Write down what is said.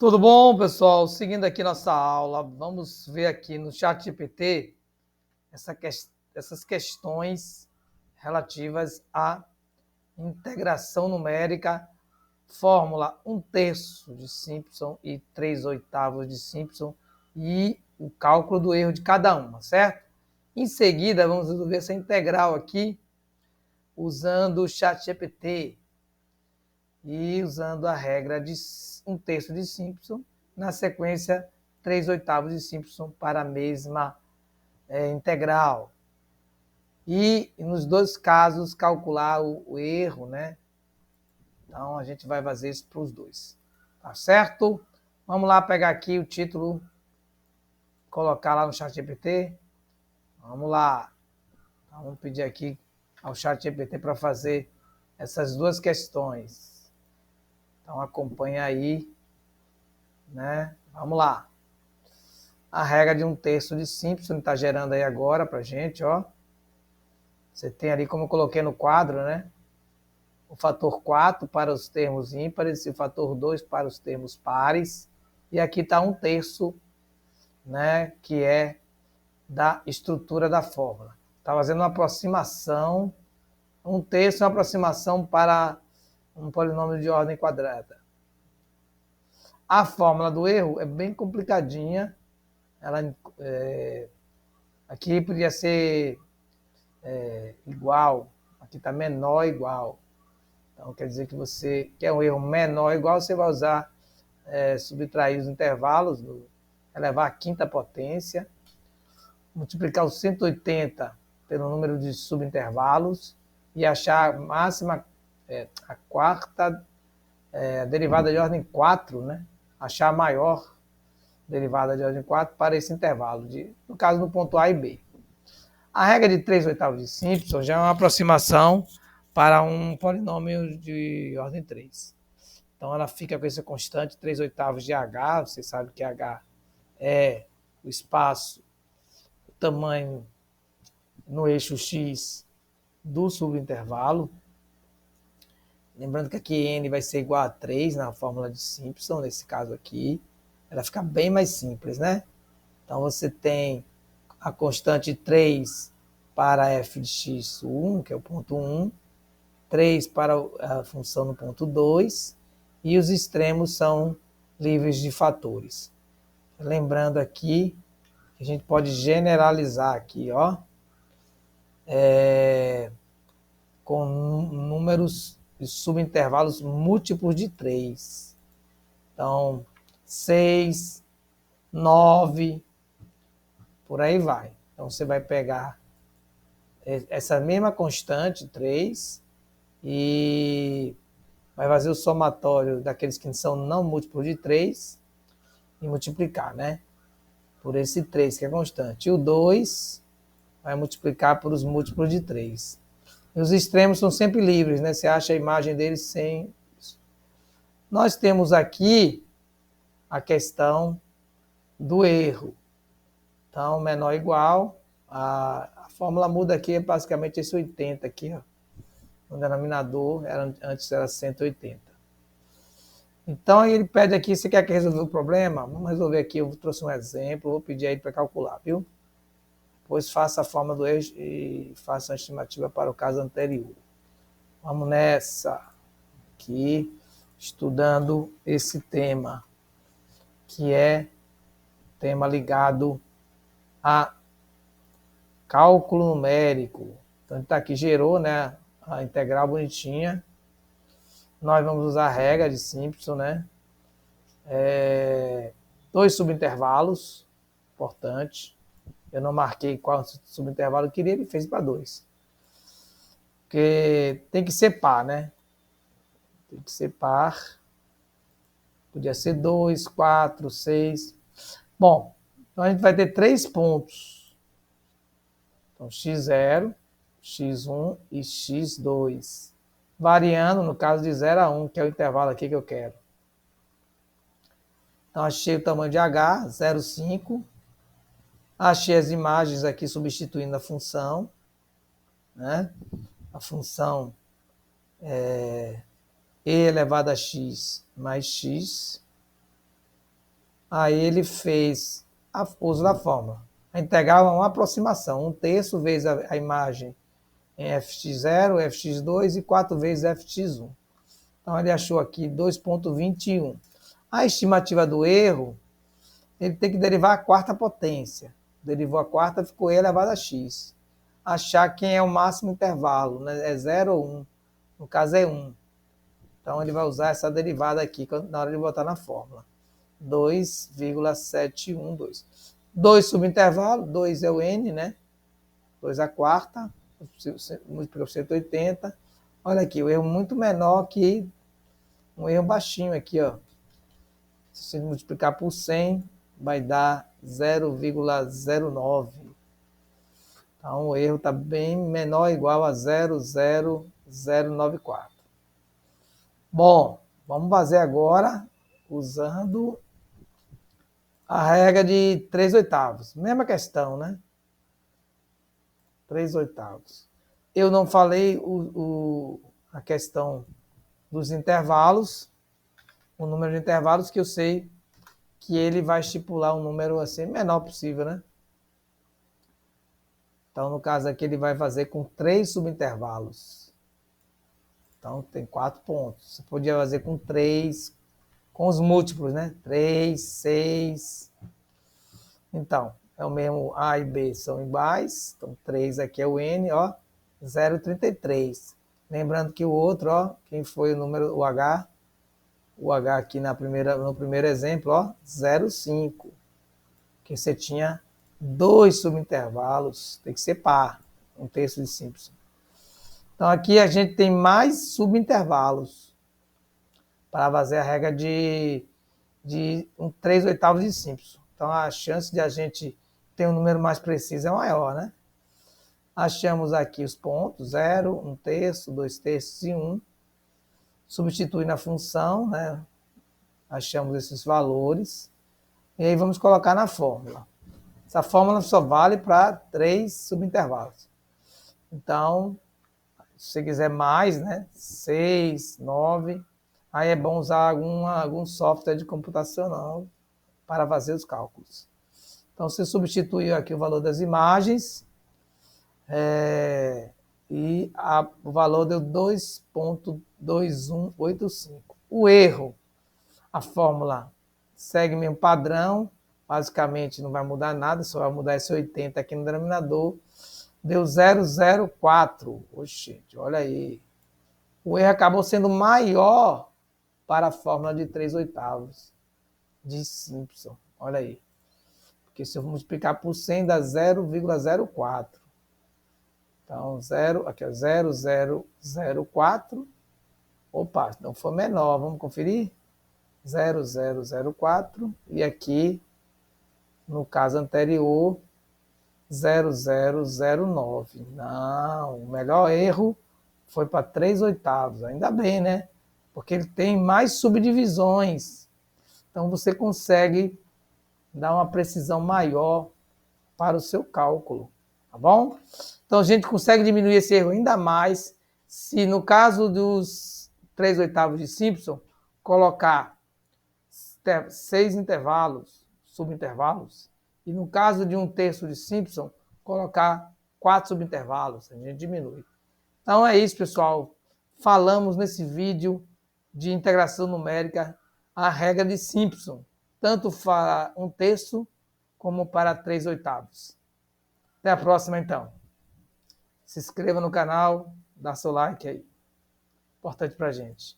Tudo bom, pessoal? Seguindo aqui nossa aula, vamos ver aqui no ChatGPT essas questões relativas à integração numérica, fórmula 1/3 de Simpson e 3/8 de Simpson e o cálculo do erro de cada uma, certo? Em seguida, vamos resolver essa integral aqui usando o ChatGPT e usando a regra de 1/3 de Simpson, na sequência 3/8 de Simpson para a mesma integral. E nos dois casos calcular o erro, né? Então a gente vai fazer isso para os dois. Tá certo? Vamos lá pegar aqui o título, colocar lá no ChatGPT. Vamos lá. Então, vamos pedir aqui ao ChatGPT para fazer essas duas questões. Então acompanha aí, né? Vamos lá. A regra de 1/3 de Simpson está gerando aí agora para a gente, ó. Você tem ali, como eu coloquei no quadro, né? O fator 4 para os termos ímpares e o fator 2 para os termos pares. E aqui está 1/3, né? Que é da estrutura da fórmula. Está fazendo uma aproximação. 1/3 é uma aproximação para um polinômio de ordem quadrada. A fórmula do erro é bem complicadinha. Ela aqui podia ser igual, aqui está menor igual. Então quer dizer que você quer um erro menor igual, você vai usar subtrair os intervalos, elevar a quinta potência, multiplicar os 180 pelo número de subintervalos e achar a máxima, a quarta, a derivada de ordem 4, né? Achar a maior derivada de ordem 4 para esse intervalo, no caso no ponto A e B. A regra de 3/8 de Simpson já é uma aproximação para um polinômio de ordem 3. Então ela fica com essa constante 3/8 de H, você sabe que H é o espaço, o tamanho no eixo X do subintervalo. Lembrando que aqui N vai ser igual a 3 na fórmula de Simpson, nesse caso aqui. Ela fica bem mais simples, né? Então você tem a constante 3 para f de x1, que é o ponto 1, 3 para a função no ponto 2, e os extremos são livres de fatores. Lembrando aqui que a gente pode generalizar aqui, ó, com números de subintervalos múltiplos de 3. Então, 6, 9, por aí vai. Então, você vai pegar essa mesma constante, 3, e vai fazer o somatório daqueles que são não múltiplos de 3 e multiplicar, né? Por esse 3 que é constante. E o 2 vai multiplicar por os múltiplos de 3. E os extremos são sempre livres, né? Você acha a imagem deles sem isso. Nós temos aqui a questão do erro. Então, menor ou igual, a fórmula muda aqui, é basicamente esse 80 aqui, ó. O denominador antes era 180. Então, ele pede aqui, você quer que resolva o problema? Vamos resolver aqui, eu trouxe um exemplo, vou pedir aí para calcular, viu? Depois faça a fórmula do erro e faça a estimativa para o caso anterior. Vamos nessa, aqui, estudando esse tema, que é tema ligado a cálculo numérico. Então, ele está aqui, gerou, né, a integral bonitinha. Nós vamos usar a regra de Simpson, né? Dois subintervalos, importante. Eu não marquei qual subintervalo eu queria, ele fez para 2. Porque tem que ser par, né? Tem que ser par. Podia ser 2, 4, 6. Bom, então a gente vai ter 3 pontos. Então, x0, x1 e x2. Variando, no caso de 0 a 1, que é o intervalo aqui que eu quero. Então, achei o tamanho de H, 0,5. Achei as imagens aqui substituindo a função, né? A função é e elevado a x mais x. Aí ele fez o uso da fórmula. A integral é uma aproximação. 1/3 vezes a imagem em fx0, fx2 e 4 vezes fx1. Então ele achou aqui 2,21. A estimativa do erro, ele tem que derivar a quarta potência. Derivou a quarta, ficou e elevado a x. Achar quem é o máximo intervalo, né? É 0 ou 1. No caso é 1. Então ele vai usar essa derivada aqui na hora de botar na fórmula. 2,712. 2 subintervalo, 2 é o n, né? 2 a quarta, multiplica por 180. Olha aqui, o erro muito menor que um erro baixinho aqui, ó. Se você multiplicar por 100, vai dar 0,09. Então o erro está bem menor ou igual a 0,0094. Bom, vamos fazer agora usando a regra de 3/8. Mesma questão, né? 3/8. Eu não falei a questão dos intervalos, o número de intervalos, que eu sei que ele vai estipular um número assim menor possível, né? Então, no caso aqui, ele vai fazer com 3 subintervalos. Então, tem 4 pontos. Você podia fazer com 3, com os múltiplos, né? 3, 6. Então, é o mesmo, A e B são iguais. Então, 3 aqui é o N, ó, 0,33. Lembrando que o outro, ó, quem foi o número, o H aqui no primeiro exemplo, ó, 0,5. Que você tinha 2 subintervalos, tem que ser par, um terço de Simpson. Então, aqui a gente tem mais subintervalos para fazer a regra de 3/8 de Simpson. Então, a chance de a gente ter um número mais preciso é maior, né? Achamos aqui os pontos, 0, 1/3, 2/3 e 1. Substitui na função, né? Achamos esses valores. E aí vamos colocar na fórmula. Essa fórmula só vale para 3 subintervalos. Então, se você quiser mais, né? 6, 9. Aí é bom usar algum software de computacional para fazer os cálculos. Então, você substituiu aqui o valor das imagens e o valor deu 2,2185. O erro, a fórmula segue o mesmo padrão, basicamente não vai mudar nada, só vai mudar esse 80 aqui no denominador. Deu 0,04. Oxe, gente, olha aí. O erro acabou sendo maior para a fórmula de 3/8 de Simpson. Olha aí. Porque se eu multiplicar por 100 dá 0,04. Então, aqui é 0,004. Opa, não foi menor. Vamos conferir? 0,004. E aqui, no caso anterior, 0,009. Não, o melhor erro foi para 3/8. Ainda bem, né? Porque ele tem mais subdivisões. Então você consegue dar uma precisão maior para o seu cálculo, tá bom? Então a gente consegue diminuir esse erro ainda mais se no caso dos 3/8 de Simpson colocar 6 intervalos, subintervalos, e no caso de 1/3 de Simpson colocar 4 subintervalos, a gente diminui. Então é isso, pessoal. Falamos nesse vídeo de integração numérica a regra de Simpson, tanto para 1/3 como para 3/8. Até a próxima, então. Se inscreva no canal, dá seu like aí. Importante para a gente.